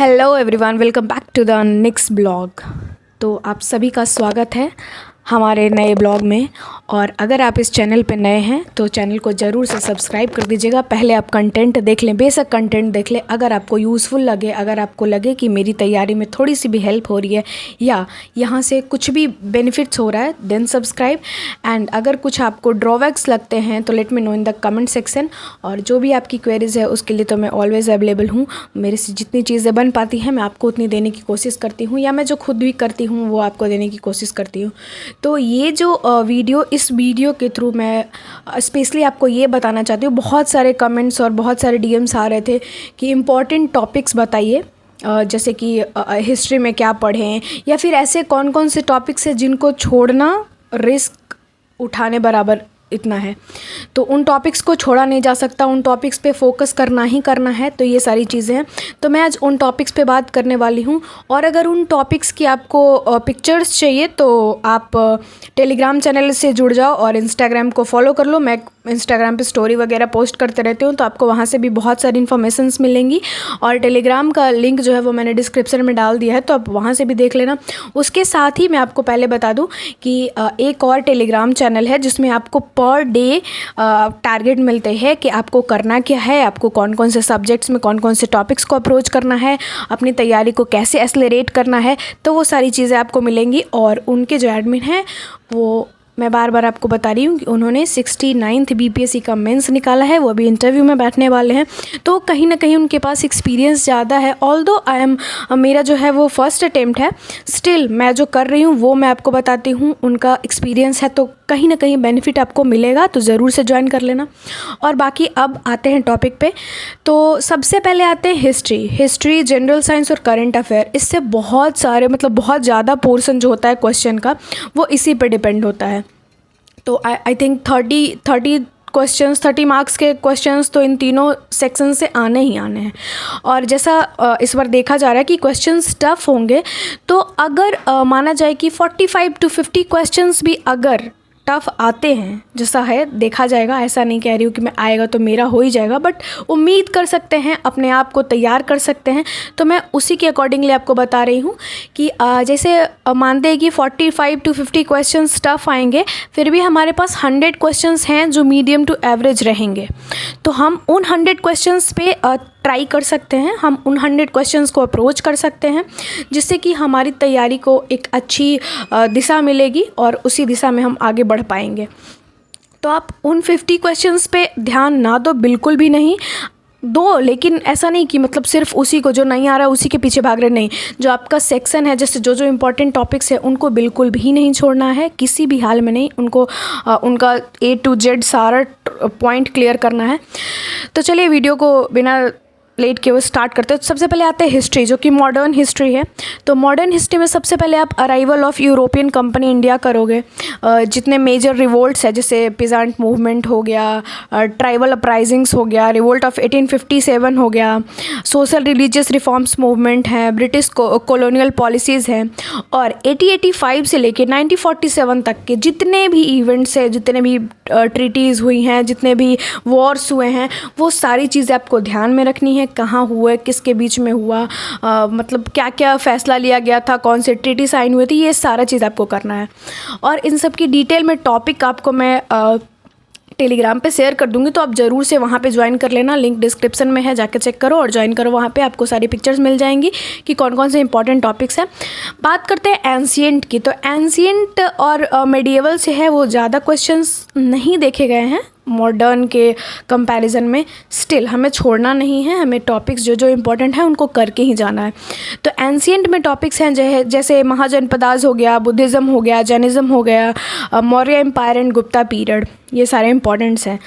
Hello everyone, welcome back to the next blog. तो आप सभी का स्वागत है हमारे नए ब्लॉग में। और अगर आप इस चैनल पे नए हैं तो चैनल को ज़रूर से सब्सक्राइब कर दीजिएगा। पहले आप कंटेंट देख लें, बेसिक कंटेंट देख लें। अगर आपको यूज़फुल लगे, अगर आपको लगे कि मेरी तैयारी में थोड़ी सी भी हेल्प हो रही है या यहाँ से कुछ भी बेनिफिट्स हो रहा है, देन सब्सक्राइब। एंड अगर कुछ आपको ड्रॉबैक्स लगते हैं तो let me know in the comment section. और जो भी आपकी क्वेरीज़ है उसके लिए तो मैं ऑलवेज़ अवेलेबल हूँ। मेरे से जितनी चीज़ें बन पाती हैं मैं आपको उतनी देने की कोशिश करती हूँ, या मैं जो खुद भी करती हूँ वो आपको देने की कोशिश करती हूँ। तो ये जो इस वीडियो के थ्रू मैं स्पेशली आपको ये बताना चाहती हूँ। बहुत सारे कमेंट्स और बहुत सारे डीएम्स आ रहे थे कि इम्पॉर्टेंट टॉपिक्स बताइए, जैसे कि हिस्ट्री में क्या पढ़ें, या फिर ऐसे कौन कौन से टॉपिक्स हैं जिनको छोड़ना रिस्क उठाने बराबर इतना है। तो उन टॉपिक्स को छोड़ा नहीं जा सकता, उन टॉपिक्स पे फोकस करना ही करना है। तो ये सारी चीज़ें हैं, तो मैं आज उन टॉपिक्स पे बात करने वाली हूँ। और अगर उन टॉपिक्स की आपको पिक्चर्स चाहिए तो आप टेलीग्राम चैनल से जुड़ जाओ और इंस्टाग्राम को फॉलो कर लो। मैं इंस्टाग्राम पे स्टोरी वगैरह पोस्ट करते रहती हूँ, तो आपको वहाँ से भी बहुत सारी इन्फॉर्मेशंस मिलेंगी। और टेलीग्राम का लिंक जो है वो मैंने डिस्क्रिप्शन में डाल दिया है, तो आप वहाँ से भी देख लेना। उसके साथ ही मैं आपको पहले बता दूँ कि एक और टेलीग्राम चैनल है जिसमें आपको पर डे टारगेट मिलते हैं कि आपको करना क्या है, आपको कौन कौन से सब्जेक्ट्स में कौन कौन से टॉपिक्स को अप्रोच करना है, अपनी तैयारी को कैसे एक्सेलरेट करना है। तो वो सारी चीज़ें आपको मिलेंगी। और उनके जो एडमिन हैं वो मैं बार बार आपको बता रही हूँ कि उन्होंने 69th बीपीएससी का मेंस निकाला है, वो अभी इंटरव्यू में बैठने वाले हैं। तो कहीं ना कहीं उनके पास एक्सपीरियंस ज़्यादा है। ऑल्दो मेरा जो है वो फर्स्ट अटेम्प्ट है, स्टिल मैं जो कर रही हूँ वो मैं आपको बताती हूँ। उनका एक्सपीरियंस है तो कहीं ना कहीं बेनिफिट आपको मिलेगा, तो ज़रूर से ज्वाइन कर लेना। और बाकी अब आते हैं टॉपिक पे। तो सबसे पहले आते हैं हिस्ट्री, जनरल साइंस और करंट अफेयर। इससे बहुत सारे बहुत ज़्यादा पोर्शन जो होता है क्वेश्चन का वो इसी पे डिपेंड होता है। तो आई थिंक 30 मार्क्स के क्वेश्चंस तो इन तीनों सेक्शन से आने ही आने हैं। और जैसा इस बार देखा जा रहा है कि क्वेश्चंस टफ होंगे, तो अगर माना जाए कि 45 to 50 क्वेश्चंस भी अगर टफ आते हैं, जैसा है देखा जाएगा, ऐसा नहीं कह रही हूँ कि मैं आएगा तो मेरा हो ही जाएगा, बट उम्मीद कर सकते हैं, अपने आप को तैयार कर सकते हैं। तो मैं उसी के अकॉर्डिंगली आपको बता रही हूँ कि जैसे मानते हैं कि 45 to 50 क्वेश्चंस टफ आएंगे, फिर भी हमारे पास 100 क्वेश्चंस हैं जो मीडियम टू एवरेज रहेंगे। तो हम उन 100 क्वेश्चंस पे ट्राई कर सकते हैं, हम उन 100 क्वेश्चंस को अप्रोच कर सकते हैं, जिससे कि हमारी तैयारी को एक अच्छी दिशा मिलेगी और उसी दिशा में हम आगे बढ़ पाएंगे। तो आप उन 50 क्वेश्चंस पे ध्यान ना दो, बिल्कुल भी नहीं दो, लेकिन ऐसा नहीं कि सिर्फ उसी को जो नहीं आ रहा है उसी के पीछे भाग रहे, नहीं। जो आपका सेक्शन है, जैसे जो इम्पोर्टेंट टॉपिक्स है उनको बिल्कुल भी नहीं छोड़ना है, किसी भी हाल में नहीं। उनको उनका A to Z सारा पॉइंट क्लियर करना है। तो चलिए वीडियो को बिना लेट के वो स्टार्ट करते हैं। तो सबसे पहले आते हैं हिस्ट्री, जो कि मॉडर्न हिस्ट्री है। तो मॉडर्न हिस्ट्री में सबसे पहले आप arrival of European company India करोगे। जितने मेजर रिवोल्ट्स है, जैसे पिजेंट मूवमेंट हो गया, ट्राइबल अपराइजिंग्स हो गया, रिवोल्ट ऑफ 1857 हो गया, सोशल रिलीजियस रिफॉर्म्स मूवमेंट है, ब्रिटिश कॉलोनियल पॉलिसीज़ हैं, और 1885 से लेके 1947 तक के जितने भी इवेंट्स हैं, जितने भी ट्रीटीज़ हुई हैं, जितने भी वॉर्स हुए हैं, वो सारी चीज़ें आपको ध्यान में रखनी है। कहाँ हुए, किसके बीच में हुआ, क्या क्या फ़ैसला लिया गया था, कौन से ट्रीटी साइन हुए थे, ये सारा चीज़ आपको करना है। और इन सब की डिटेल में टॉपिक आपको मैं टेलीग्राम पे शेयर कर दूंगी, तो आप ज़रूर से वहाँ पे ज्वाइन कर लेना। लिंक डिस्क्रिप्शन में है, जाकर चेक करो और ज्वाइन करो। वहाँ पे आपको सारी पिक्चर्स मिल जाएंगी कि कौन कौन से इंपॉर्टेंट टॉपिक्स हैं। बात करते हैं एंशिएंट की। तो एंशिएंट और मेडिएवल से है वो ज़्यादा क्वेश्चंस नहीं देखे गए हैं मॉडर्न के कंपैरिजन में। स्टिल हमें छोड़ना नहीं है, हमें टॉपिक्स जो इम्पोर्टेंट है उनको करके ही जाना है। तो एंशिएंट में टॉपिक्स हैं जैसे महाजनपदास हो गया, बुद्धिज़्म हो गया, जैनिज़्म हो गया, Maurya empire and Gupta period, ये सारे इंपॉर्टेंट्स हैं।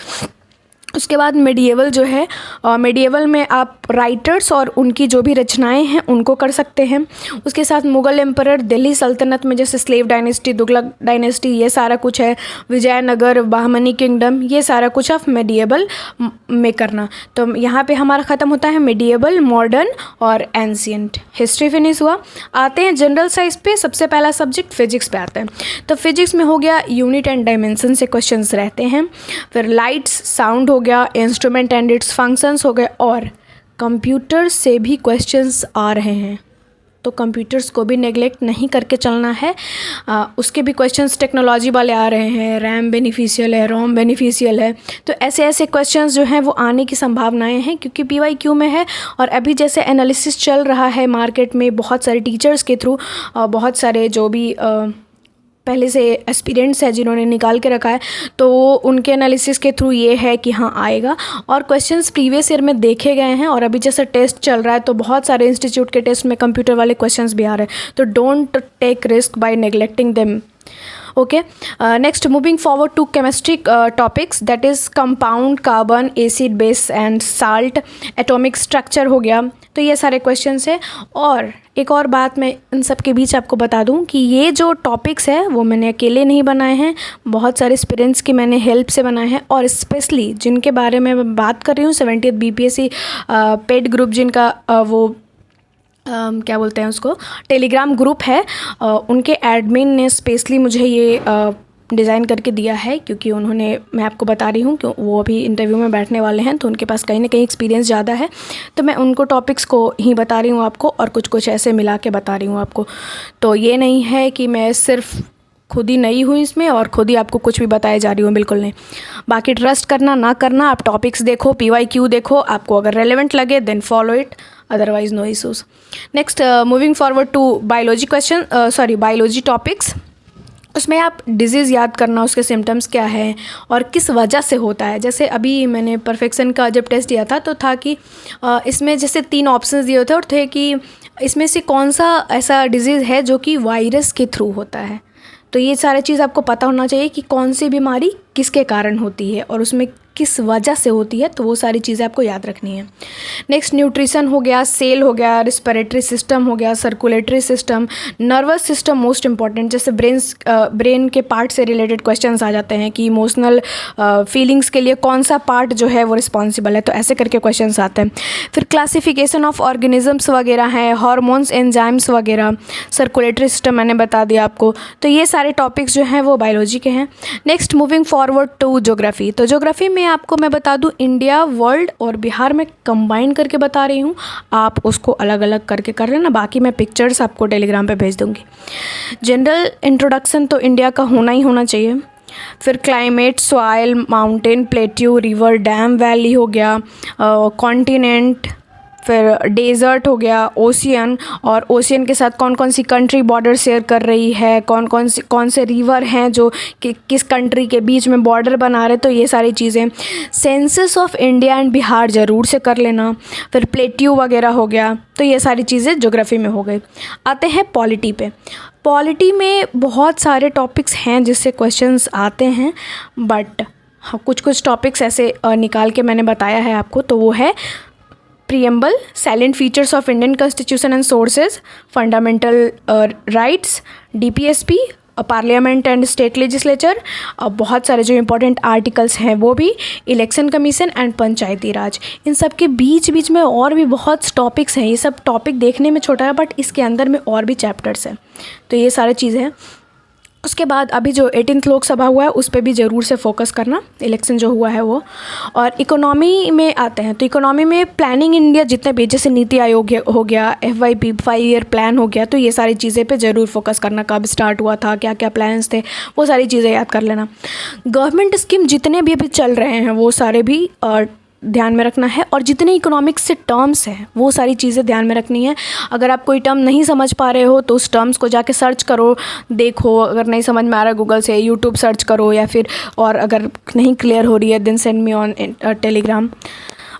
उसके बाद मेडिएवल जो है, मेडिएवल में आप राइटर्स और उनकी जो भी रचनाएं हैं उनको कर सकते हैं। उसके साथ मुग़ल एम्परर, दिल्ली सल्तनत में जैसे स्लेव डायनेस्टी, तुगलक डायनेस्टी, ये सारा कुछ है, विजयनगर, बहमनी किंगडम, ये सारा कुछ आप मेडिएवल में करना। तो यहाँ पे हमारा ख़त्म होता है मेडिएवल, मॉडर्न और एंशिएंट। हिस्ट्री फिनिश हुआ। आते हैं जनरल साइंस पे। सबसे पहला सब्जेक्ट फिजिक्स पे आता है। तो फिजिक्स में हो गया यूनिट एंड डायमेंशन से क्वेश्चंस रहते हैं। फिर लाइट्स, साउंड हो गया, इंस्ट्रूमेंट एंड इट्स फंक्शंस हो गए, और कंप्यूटर से भी क्वेश्चंस आ रहे हैं, तो कंप्यूटर्स को भी नेगलेक्ट नहीं करके चलना है। उसके भी क्वेश्चंस टेक्नोलॉजी वाले आ रहे हैं, रैम बेनिफिशियल है, रोम बेनिफिशियल है, तो ऐसे ऐसे क्वेश्चंस जो हैं वो आने की संभावनाएं हैं, क्योंकि PYQ में है। और अभी जैसे एनालिसिस चल रहा है मार्केट में बहुत सारे टीचर्स के थ्रू, बहुत सारे जो भी पहले से एस्पिरेंट्स है जिन्होंने निकाल के रखा है, तो उनके एनालिसिस के थ्रू ये है कि हाँ आएगा। और क्वेश्चंस प्रीवियस ईयर में देखे गए हैं, और अभी जैसे टेस्ट चल रहा है तो बहुत सारे इंस्टीट्यूट के टेस्ट में कंप्यूटर वाले क्वेश्चंस भी आ रहे हैं, तो don't take risk by neglecting them. Okay, next moving forward to chemistry topics, that is compound, carbon, acid, base and salt, atomic structure हो गया, तो ये सारे क्वेश्चंस है। और एक और बात मैं इन सब के बीच आपको बता दूं कि ये जो टॉपिक्स है वो मैंने अकेले नहीं बनाए हैं, बहुत सारे एक्सपीरियंस की मैंने हेल्प से बनाए हैं। और स्पेशली जिनके बारे में मैं बात कर रही हूँ 70th BPSC पेड ग्रुप, जिनका क्या बोलते हैं उसको, टेलीग्राम ग्रुप है, उनके एडमिन ने स्पेशली मुझे ये डिज़ाइन करके दिया है, क्योंकि उन्होंने, मैं आपको बता रही हूँ कि वो अभी इंटरव्यू में बैठने वाले हैं, तो उनके पास कहीं ना कहीं एक्सपीरियंस ज़्यादा है, तो मैं उनको टॉपिक्स को ही बता रही हूँ आपको, और कुछ कुछ ऐसे मिला के बता रही हूँ आपको। तो ये नहीं है कि मैं सिर्फ खुद ही नई हूँ इसमें और खुद ही आपको कुछ भी बताए जा रही हूँ, बिल्कुल नहीं। बाकी ट्रस्ट करना ना करना, आप टॉपिक्स देखो, PYQ देखो, आपको अगर रेलेवेंट लगे then follow it, otherwise no issues. Next moving forward to biology question, biology topics. उसमें आप डिजीज़ याद करना, उसके सिम्टम्स क्या है और किस वजह से होता है। जैसे अभी मैंने परफेक्शन का जब टेस्ट दिया था तो था कि इसमें जैसे 3 ऑप्शंस दिए होते और थे कि इसमें से कौन सा ऐसा डिजीज़ है जो कि वायरस के थ्रू होता है। तो ये सारी चीज़ आपको पता होना चाहिए कि कौन सी बीमारी किसके कारण होती है और उसमें किस वजह से होती है, तो वो सारी चीज़ें आपको याद रखनी है। नेक्स्ट न्यूट्रिशन हो गया, सेल हो गया, रिस्पिरेटरी सिस्टम हो गया, circulatory system, nervous system most important. जैसे ब्रेन के पार्ट से रिलेटेड क्वेश्चंस आ जाते हैं कि इमोशनल फीलिंग्स के लिए कौन सा पार्ट जो है वो रिस्पॉन्सिबल है, तो ऐसे करके क्वेश्चंस आते हैं। फिर क्लासिफिकेशन ऑफ ऑर्गेनिजम्स वगैरह हैं, हार्मोन्स, एंजाइम्स वगैरह, सर्कुलेटरी सिस्टम मैंने बता दिया आपको। तो ये सारे टॉपिक्स जो हैं वो बायोलॉजी के हैं। Next moving forward to geography. तो ज्योग्राफी में आपको मैं बता दूं इंडिया, वर्ल्ड और बिहार में कंबाइन करके बता रही हूँ, आप उसको अलग अलग करके कर लेना, बाकी मैं पिक्चर्स आपको टेलीग्राम पे भेज दूँगी। जनरल इंट्रोडक्शन तो इंडिया का होना ही होना चाहिए। फिर climate, soil, mountain, plateau, river, dam, valley हो गया, कॉन्टिनेंट, फिर डेजर्ट हो गया, ओशियन, और ओशियन के साथ कौन कौन सी कंट्री बॉर्डर शेयर कर रही है, कौन से रिवर हैं जो किस कंट्री के बीच में बॉर्डर बना रहे, तो ये सारी चीज़ें। Census of India and Bihar ज़रूर से कर लेना। फिर प्लेट्यू वगैरह हो गया, तो ये सारी चीज़ें ज्योग्राफी में हो गई। आते हैं पॉलिटी पे। पॉलिटी में बहुत सारे टॉपिक्स हैं जिससे क्वेश्चंस आते हैं, बट कुछ कुछ टॉपिक्स ऐसे निकाल के मैंने बताया है आपको, तो वो है preamble, salient features of Indian constitution and sources, fundamental rights, DPSP, parliament and state legislature, बहुत सारे जो इंपॉर्टेंट आर्टिकल्स हैं वो भी, इलेक्शन कमीशन एंड पंचायती राज। इन सब के बीच बीच में और भी बहुत टॉपिक्स हैं। ये सब टॉपिक देखने में छोटा है बट इसके अंदर में और भी चैप्टर्स हैं, तो ये सारी चीज़ें हैं। उसके बाद अभी जो 18th लोकसभा हुआ है उस पर भी ज़रूर से फोकस करना, इलेक्शन जो हुआ है वो। और इकोनॉमी में आते हैं, तो इकोनॉमी में प्लानिंग इंडिया जितने भी, जैसे नीति आयोग हो गया, FYP 5 ईयर प्लान हो गया, तो ये सारी चीज़ें पे ज़रूर फोकस करना, कब स्टार्ट हुआ था, क्या क्या प्लान्स थे, वो सारी चीज़ें याद कर लेना। गवर्नमेंट स्कीम जितने भी अभी चल रहे हैं वो सारे भी ध्यान में रखना है, और जितने इकोनॉमिक्स से टर्म्स हैं वो सारी चीज़ें ध्यान में रखनी है। अगर आप कोई टर्म नहीं समझ पा रहे हो तो उस टर्म्स को जाके सर्च करो, देखो, अगर नहीं समझ में आ रहा गूगल से, यूट्यूब सर्च करो, या फिर और अगर नहीं क्लियर हो रही है then send me on Telegram.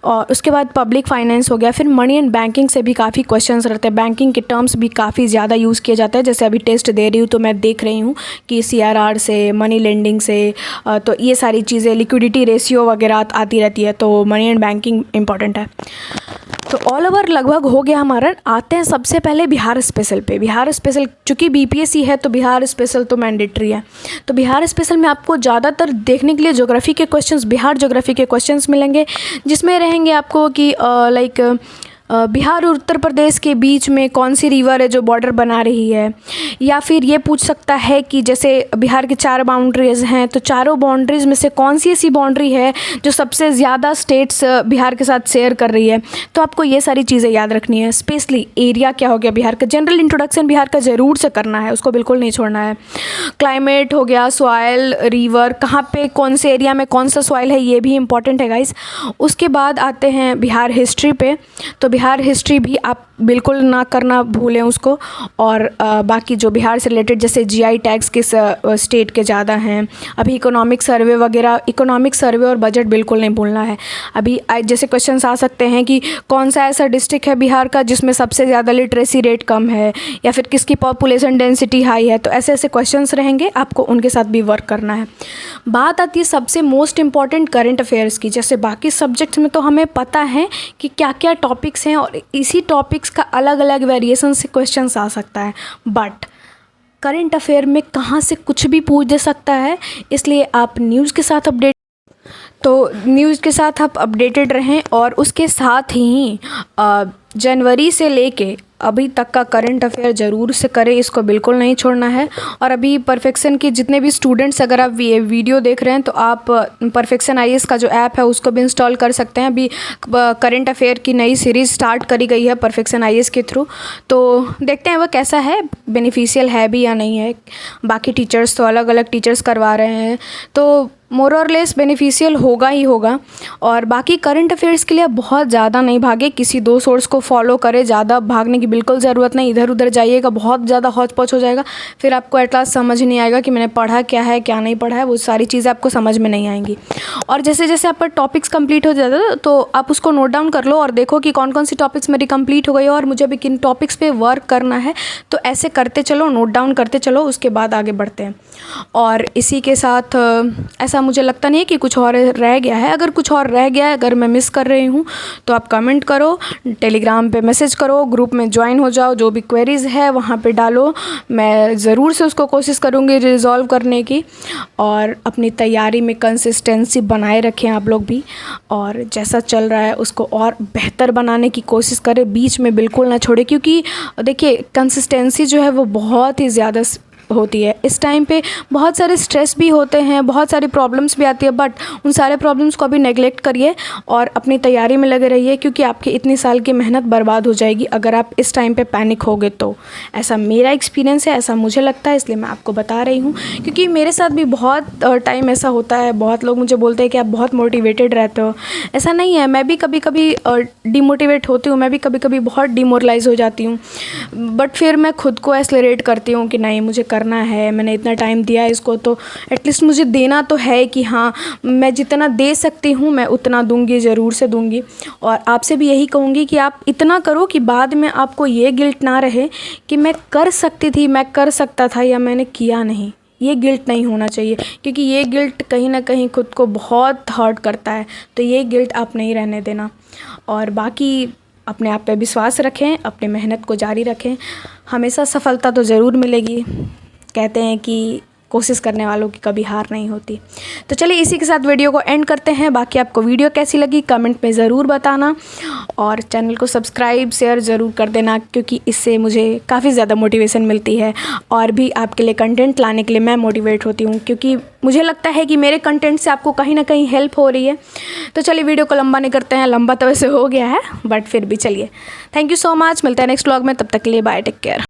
और उसके बाद पब्लिक फाइनेंस हो गया। फिर मनी एंड बैंकिंग से भी काफ़ी क्वेश्चंस रहते हैं, बैंकिंग के टर्म्स भी काफ़ी ज़्यादा यूज़ किए जाते हैं। जैसे अभी टेस्ट दे रही हूँ तो मैं देख रही हूँ कि CRR से, मनी लेंडिंग से, तो ये सारी चीज़ें, लिक्विडिटी रेशियो वगैरह आती रहती है, तो मनी एंड बैंकिंग इंपॉर्टेंट है। तो ऑल ओवर लगभग हो गया हमारा। आते हैं सबसे पहले बिहार स्पेशल पे। बिहार स्पेशल चूँकि BPSC है तो बिहार स्पेशल तो मैंडेटरी है, तो बिहार स्पेशल में आपको ज़्यादातर देखने के लिए ज्योग्राफी के क्वेश्चंस, बिहार ज्योग्राफी के क्वेश्चंस मिलेंगे, जिसमें रहेंगे आपको कि लाइक बिहार और उत्तर प्रदेश के बीच में कौन सी रिवर है जो बॉर्डर बना रही है। या फिर ये पूछ सकता है कि जैसे बिहार की 4 बाउंड्रीज़ हैं, तो चारों बाउंड्रीज़ में से कौन सी ऐसी बाउंड्री है जो सबसे ज़्यादा स्टेट्स बिहार के साथ शेयर कर रही है। तो आपको ये सारी चीज़ें याद रखनी है। स्पेशली एरिया क्या हो गया बिहार का, जनरल इंट्रोडक्शन बिहार का ज़रूर से करना है, उसको बिल्कुल नहीं छोड़ना है। क्लाइमेट हो गया, सॉइल, रिवर, कहाँ पे कौन से एरिया में कौन सा सॉइल है, ये भी इंपॉर्टेंट है गाइस। उसके बाद आते हैं बिहार हिस्ट्री पे। तो बिहार हिस्ट्री भी आप बिल्कुल ना करना भूलें उसको। और बाकी जो बिहार से रिलेटेड जैसे जीआई टैग्स किस स्टेट के ज़्यादा हैं, अभी इकोनॉमिक सर्वे वगैरह, इकोनॉमिक सर्वे और बजट बिल्कुल नहीं भूलना है। अभी जैसे क्वेश्चंस आ सकते हैं कि कौन सा ऐसा डिस्ट्रिक्ट है बिहार का जिसमें सबसे ज़्यादा लिटरेसी रेट कम है, या फिर किसकी पॉपुलेशन डेंसिटी हाई है। तो ऐसे ऐसे क्वेश्चंस रहेंगे, आपको उनके साथ भी वर्क करना है। बात आती है सबसे मोस्ट इंपॉर्टेंट करंट अफेयर्स की। जैसे बाकी सब्जेक्ट्स में तो हमें पता है कि क्या क्या टॉपिक्स हैं और इसी टॉपिक्स का अलग अलग वेरिएशन से क्वेश्चंस आ सकता है, बट करंट अफेयर में कहाँ से कुछ भी पूछ दे सकता है। इसलिए आप न्यूज़ के साथ आप अपडेटेड रहें। और उसके साथ ही जनवरी से लेके अभी तक का करंट अफेयर ज़रूर से करें, इसको बिल्कुल नहीं छोड़ना है। और अभी परफेक्शन के जितने भी स्टूडेंट्स, अगर आप ये वीडियो देख रहे हैं तो आप परफेक्शन आईएएस का जो ऐप है उसको भी इंस्टॉल कर सकते हैं। अभी करंट अफेयर की नई सीरीज़ स्टार्ट करी गई है परफेक्शन आईएएस के थ्रू, तो देखते हैं वो कैसा है, बेनिफिशियल है भी या नहीं है। बाकी टीचर्स तो अलग अलग टीचर्स करवा रहे हैं, तो मोर और लेस बेनिफिशियल होगा ही होगा। और बाकी करंट अफेयर्स के लिए बहुत ज़्यादा नहीं भागे, किसी 2 सोर्स को फॉलो करें। ज़्यादा भागने की बिल्कुल ज़रूरत नहीं, इधर उधर जाइएगा बहुत ज़्यादा हौच पौच हो जाएगा, फिर आपको एट लास्ट समझ नहीं आएगा कि मैंने पढ़ा क्या है क्या नहीं पढ़ा है, वो सारी चीज़ें आपको समझ में नहीं आएंगी। और जैसे जैसे आपका टॉपिक्स कंप्लीट हो जाता है तो आप उसको नोट डाउन कर लो और देखो कि कौन कौन सी टॉपिक्स मेरी कंप्लीट हो गई है और मुझे अभी किन टॉपिक्स पे वर्क करना है। तो ऐसे करते चलो, नोट डाउन करते चलो, उसके बाद आगे बढ़ते हैं। और इसी के साथ ऐसा मुझे लगता नहीं है कि कुछ और रह गया है। अगर कुछ और रह गया है, अगर मैं मिस कर रही हूँ तो आप कमेंट करो, टेलीग्राम पे मैसेज करो, ग्रुप में ज्वाइन हो जाओ, जो भी क्वेरीज़ है वहाँ पे डालो, मैं ज़रूर से उसको कोशिश करूँगी रिजॉल्व करने की। और अपनी तैयारी में कंसिस्टेंसी बनाए रखें आप लोग भी, और जैसा चल रहा है उसको और बेहतर बनाने की कोशिश करें, बीच में बिल्कुल ना छोड़े। क्योंकि देखिए कंसिस्टेंसी जो है वो बहुत ही ज़्यादा होती है। इस टाइम पे बहुत सारे स्ट्रेस भी होते हैं, बहुत सारी प्रॉब्लम्स भी आती है, बट उन सारे प्रॉब्लम्स को अभी नेगलेक्ट करिए और अपनी तैयारी में लगे रहिए, क्योंकि आपकी इतनी साल की मेहनत बर्बाद हो जाएगी अगर आप इस टाइम पे पैनिक होगे तो। ऐसा मेरा एक्सपीरियंस है, ऐसा मुझे लगता है, इसलिए मैं आपको बता रही हूँ। क्योंकि मेरे साथ भी बहुत टाइम ऐसा होता है, बहुत लोग मुझे बोलते हैं कि आप बहुत मोटिवेटेड रहते हो। ऐसा नहीं है, मैं भी कभी कभी डिमोटिवेट होती हूँ, मैं भी कभी कभी बहुत डिमोरलाइज हो जाती हूँ, बट फिर मैं खुद को एक्सेलरेट करती हूँ कि नहीं, मुझे करना है, मैंने इतना टाइम दिया है इसको, तो एटलीस्ट मुझे देना तो है कि हाँ मैं जितना दे सकती हूँ मैं उतना दूंगी, ज़रूर से दूंगी। और आपसे भी यही कहूँगी कि आप इतना करो कि बाद में आपको ये गिल्ट ना रहे कि मैं कर सकती थी, मैं कर सकता था, या मैंने किया नहीं। ये गिल्ट नहीं होना चाहिए, क्योंकि ये गिल्ट कहीं ना कहीं खुद को बहुत हर्ट करता है। तो ये गिल्ट आप नहीं रहने देना। और बाकी अपने आप पे विश्वास रखें, अपनी मेहनत को जारी रखें, हमेशा सफलता तो ज़रूर मिलेगी। कहते हैं कि कोशिश करने वालों की कभी हार नहीं होती। तो चलिए इसी के साथ वीडियो को एंड करते हैं। बाकी आपको वीडियो कैसी लगी कमेंट में ज़रूर बताना, और चैनल को सब्सक्राइब शेयर ज़रूर कर देना, क्योंकि इससे मुझे काफ़ी ज़्यादा मोटिवेशन मिलती है और भी आपके लिए कंटेंट लाने के लिए मैं मोटिवेट होती हूँ, क्योंकि मुझे लगता है कि मेरे कंटेंट से आपको कहीं ना कहीं हेल्प हो रही है। तो चलिए वीडियो को लंबा नहीं करते हैं, लंबा तो वैसे हो गया है बट फिर भी चलिए। थैंक यू सो मच, मिलते हैं नेक्स्ट व्लॉग में, तब तक के लिए बाय, टेक केयर।